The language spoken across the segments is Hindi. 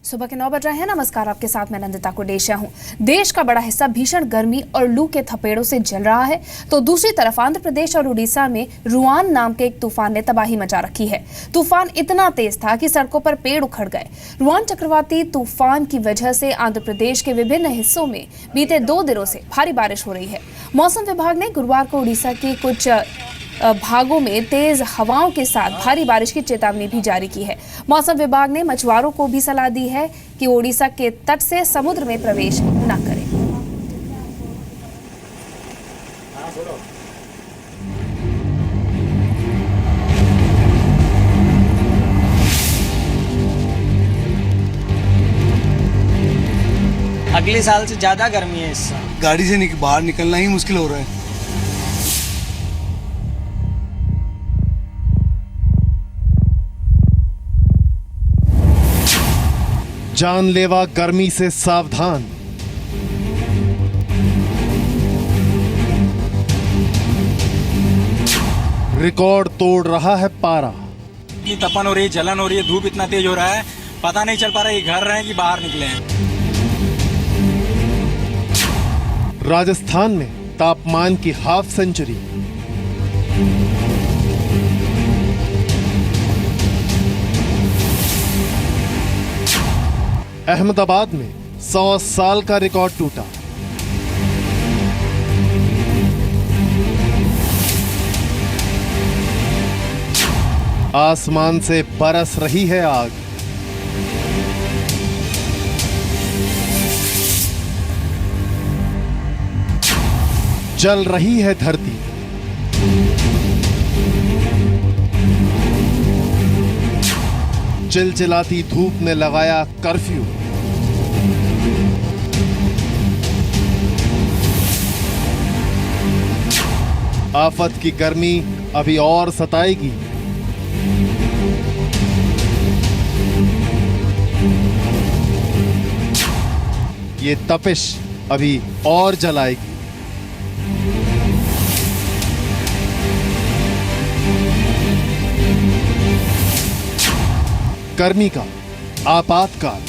सुबह के 9 बज रहे हैं। नमस्कार, आपके साथ मैं नंदिता कुडेशिया हूं। देश का बड़ा हिस्सा भीषण गर्मी और लू के थपेड़ों से जल रहा है, तो दूसरी तरफ आंध्र प्रदेश और उड़ीसा में रुआन नाम के एक तूफान ने तबाही मचा रखी है। तूफान इतना तेज था कि सड़कों पर पेड़ उखड़ गए। रुआन चक्रवाती तूफान की वजह से आंध्र प्रदेश के विभिन्न हिस्सों में बीते 2 दिनों से भारी बारिश हो रही है। मौसम विभाग ने गुरुवार को उड़ीसा के कुछ भागों में तेज हवाओं के साथ भारी बारिश की चेतावनी भी जारी की है। मौसम विभाग ने मछुआरों को भी सलाह दी है कि ओडिशा के तट से समुद्र में प्रवेश न करें। अगले साल से ज्यादा गर्मी है इस साल। गाड़ी से बाहर निकलना ही मुश्किल हो रहा है। जानलेवा गर्मी से सावधान। रिकॉर्ड तोड़ रहा है पारा। इतनी तपन हो रही है, जलन हो रही है, धूप इतना तेज हो रहा है, पता नहीं चल पा रहा है कि घर रहे कि बाहर निकले हैं। राजस्थान में तापमान की हाफ सेंचुरी। अहमदाबाद में 100 साल का रिकॉर्ड टूटा। आसमान से बरस रही है आग। जल रही है धरती। चिलचिलाती धूप ने लगाया कर्फ्यू। आफत की गर्मी अभी और सताएगी। ये तपिश अभी और जलाएगी। गर्मी का आपातकाल।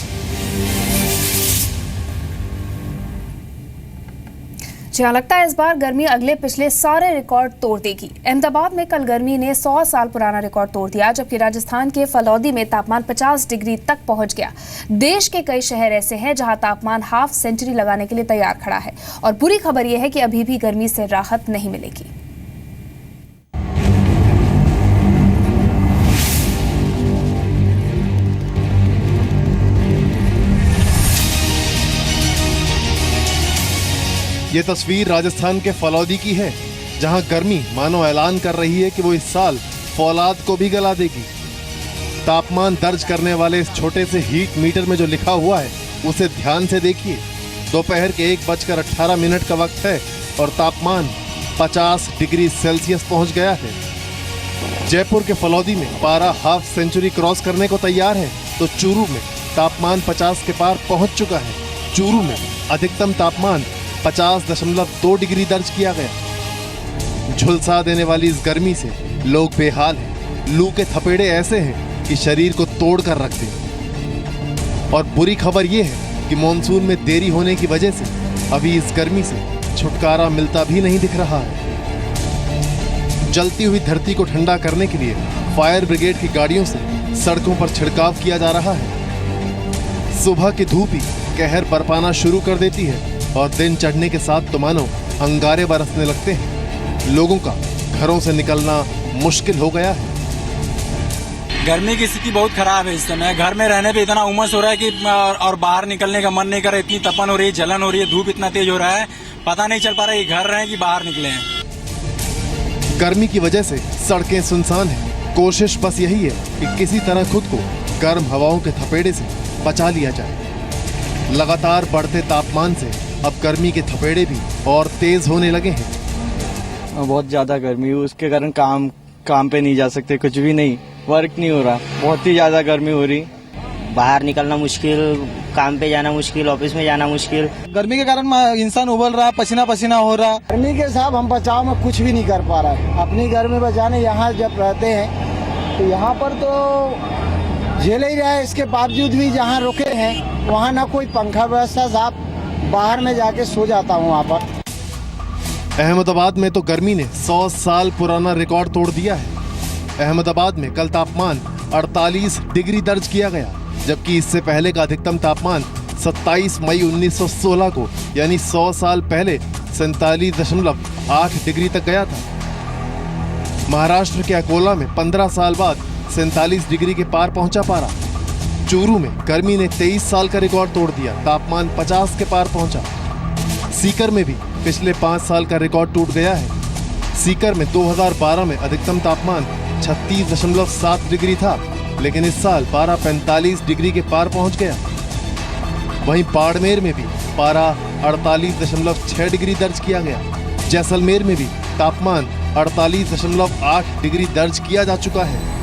जहाँ लगता है इस बार गर्मी अगले पिछले सारे रिकॉर्ड तोड़ देगी। अहमदाबाद में कल गर्मी ने 100 साल पुराना रिकॉर्ड तोड़ दिया, जबकि राजस्थान के फलौदी में तापमान 50 डिग्री तक पहुंच गया। देश के कई शहर ऐसे हैं जहां तापमान हाफ सेंचुरी लगाने के लिए तैयार खड़ा है। और बुरी खबर यह है कि अभी भी गर्मी से राहत नहीं मिलेगी। ये तस्वीर राजस्थान के फलौदी की है, जहां गर्मी मानो ऐलान कर रही है कि वो इस साल फौलाद को भी गला देगी। तापमान दर्ज करने वाले इस छोटे से हीट मीटर में जो लिखा हुआ है उसे ध्यान से देखिए। दोपहर के 1:18 का वक्त है और तापमान 50 डिग्री सेल्सियस पहुंच गया है। जयपुर के फलौदी में पारा हाफ सेंचुरी क्रॉस करने को तैयार है, तो चूरू में तापमान 50 के पार पहुंच चुका है। चूरू में अधिकतम तापमान 50.2 डिग्री दर्ज किया गया। झुलसा देने वाली इस गर्मी से लोग बेहाल हैं। लू के थपेड़े ऐसे हैं कि शरीर को तोड़ कर रख दें। और बुरी खबर यह है कि मॉनसून में देरी होने की वजह से अभी इस गर्मी से छुटकारा मिलता भी नहीं दिख रहा है। जलती हुई धरती को ठंडा करने के लिए फायर ब्रिगेड की गाड़ियों से सड़कों पर छिड़काव किया जा रहा है। सुबह की धूप ही कहर बरपाना शुरू कर देती है और दिन चढ़ने के साथ तो मानो अंगारे बरसने लगते हैं। लोगों का घरों से निकलना मुश्किल हो गया है। गर्मी की स्थिति बहुत खराब है इस समय। घर में रहने पे इतना उमस हो रहा है कि और बाहर निकलने का मन नहीं कर रहा। इतनी तपन हो रही है, जलन हो रही है, धूप इतना तेज हो रहा है, पता नहीं चल पा रहा है कि घर रहे कि बाहर निकले हैं। गर्मी की वजह से सड़कें सुनसान हैं। कोशिश बस यही है कि किसी तरह खुद को गर्म हवाओं के थपेड़े से बचा लिया जाए। लगातार बढ़ते तापमान से अब गर्मी के थपेड़े भी और तेज होने लगे हैं। बहुत ज्यादा गर्मी है, उसके कारण काम पे नहीं जा सकते, कुछ भी नहीं, वर्क नहीं हो रहा। बहुत ही ज्यादा गर्मी हो रही, बाहर निकलना मुश्किल, काम पे जाना मुश्किल, ऑफिस में जाना मुश्किल। गर्मी के कारण इंसान उबल रहा, पसीना पसीना हो रहा। गर्मी के साथ हम बचाव में कुछ भी नहीं कर पा रहा है। अपनी गर्मी बचाने यहाँ जब रहते हैं तो यहाँ पर तो झेल ही रहे। इसके बावजूद भी जहाँ रुके हैं वहाँ ना कोई पंखा व्यवस्था, साहब बाहर में जाके सो जाता हूँ वहाँ पर। अहमदाबाद में तो गर्मी ने 100 साल पुराना रिकॉर्ड तोड़ दिया है। अहमदाबाद में कल तापमान 48 डिग्री दर्ज किया गया, जबकि इससे पहले का अधिकतम तापमान 27 मई 1916 को यानी 100 साल पहले 47.8 डिग्री तक गया था। महाराष्ट्र के अकोला में 15 साल बाद 47 डिग्री के पार पहुंचा पारा। चूरू में गर्मी ने 23 साल का रिकॉर्ड तोड़ दिया, तापमान 50 के पार पहुंचा। सीकर में भी पिछले 5 साल का रिकॉर्ड टूट गया है। सीकर में 2012 में अधिकतम तापमान 36.7 डिग्री था, लेकिन इस साल पारा 45 डिग्री के पार पहुंच गया। वहीं बाड़मेर में भी पारा 48.6 डिग्री दर्ज किया गया। जैसलमेर में भी तापमान 48.8 डिग्री दर्ज किया जा चुका है।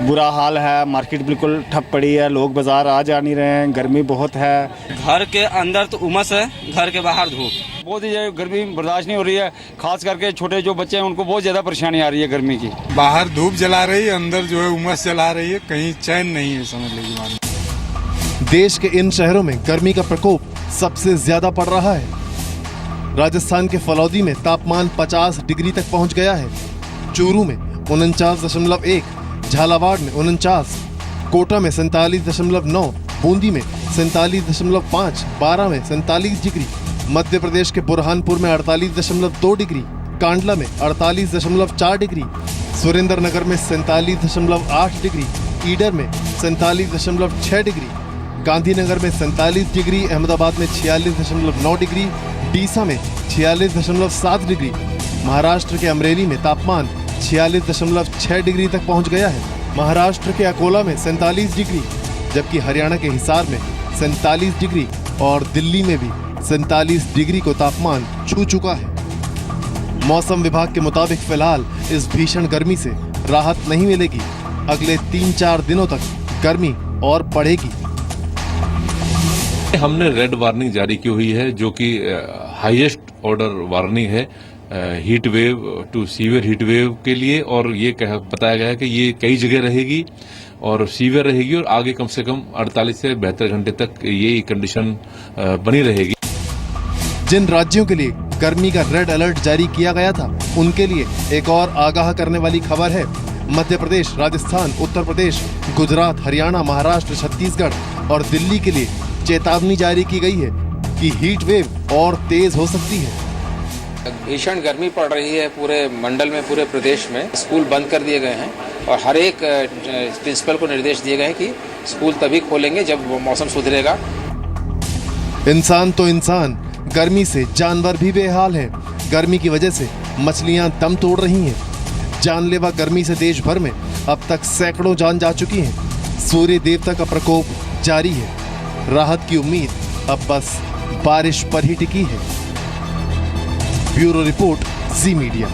बुरा हाल है, मार्केट बिल्कुल ठप पड़ी है, लोग बाजार आ जा नहीं रहे हैं, गर्मी बहुत है। घर के अंदर तो उमस है, घर के बाहर धूप। बहुत ही गर्मी बर्दाश्त नहीं हो रही है, खास करके छोटे जो बच्चे हैं उनको बहुत ज्यादा परेशानी आ रही है गर्मी की। बाहर धूप जला रही है, अंदर जो है उमस जला रही है, कहीं चैन नहीं है, समझ लीजिए। देश के इन शहरों में गर्मी का प्रकोप सबसे ज्यादा पड़ रहा है। राजस्थान के फलौदी में तापमान 50 डिग्री तक पहुंच गया है। चूरू में 49.1, झालावाड़ में 49, कोटा में 47.9, बूंदी में 47.5, बारा में 47 डिग्री, मध्य प्रदेश के बुरहानपुर में 48.2 डिग्री, कांडला में 48.4 डिग्री, सुरेंद्रनगर में 47.8 डिग्री, ईडर में 47.6 डिग्री, गांधीनगर में 47 डिग्री, अहमदाबाद में 46.9 डिग्री, डीसा में 46.7 डिग्री। महाराष्ट्र के अमरेली में तापमान 46.6 डिग्री तक पहुंच गया है। महाराष्ट्र के अकोला में 47 डिग्री, जबकि हरियाणा के हिसार में 47 डिग्री और दिल्ली में भी 47 डिग्री को तापमान छू चुका है। मौसम विभाग के मुताबिक फिलहाल इस भीषण गर्मी से राहत नहीं मिलेगी। अगले 3-4 दिनों तक गर्मी और बढ़ेगी। हमने रेड वार्निंग जारी की हुई है, जो कि हाईएस्ट ऑर्डर वार्निंग है heat wave to severe heat wave के लिए, और ये बताया गया है कि ये कई जगह रहेगी और सीवियर रहेगी और आगे कम से कम 48 से 72 घंटे तक ये कंडीशन बनी रहेगी। जिन राज्यों के लिए गर्मी का रेड अलर्ट जारी किया गया था, उनके लिए एक और आगाह करने वाली खबर है। मध्य प्रदेश, राजस्थान, उत्तर प्रदेश, गुजरात, हरियाणा, महाराष्ट्र, छत्तीसगढ़ और दिल्ली के लिए चेतावनी जारी की गई है कि हीट वेव और तेज हो सकती है। भीषण गर्मी पड़ रही है पूरे मंडल में, पूरे प्रदेश में। स्कूल बंद कर दिए गए हैं और हर एक प्रिंसिपल को निर्देश दिए गए हैं कि स्कूल तभी खोलेंगे जब मौसम सुधरेगा। इंसान तो इंसान, गर्मी से जानवर भी बेहाल हैं। गर्मी की वजह से मछलियां दम तोड़ रही हैं। जानलेवा गर्मी से देश भर में अब तक सैकड़ों जान जा चुकी हैं। सूर्य देवता का प्रकोप जारी है। राहत की उम्मीद अब बस बारिश पर ही टिकी है। ब्यूरो रिपोर्ट, जी मीडिया।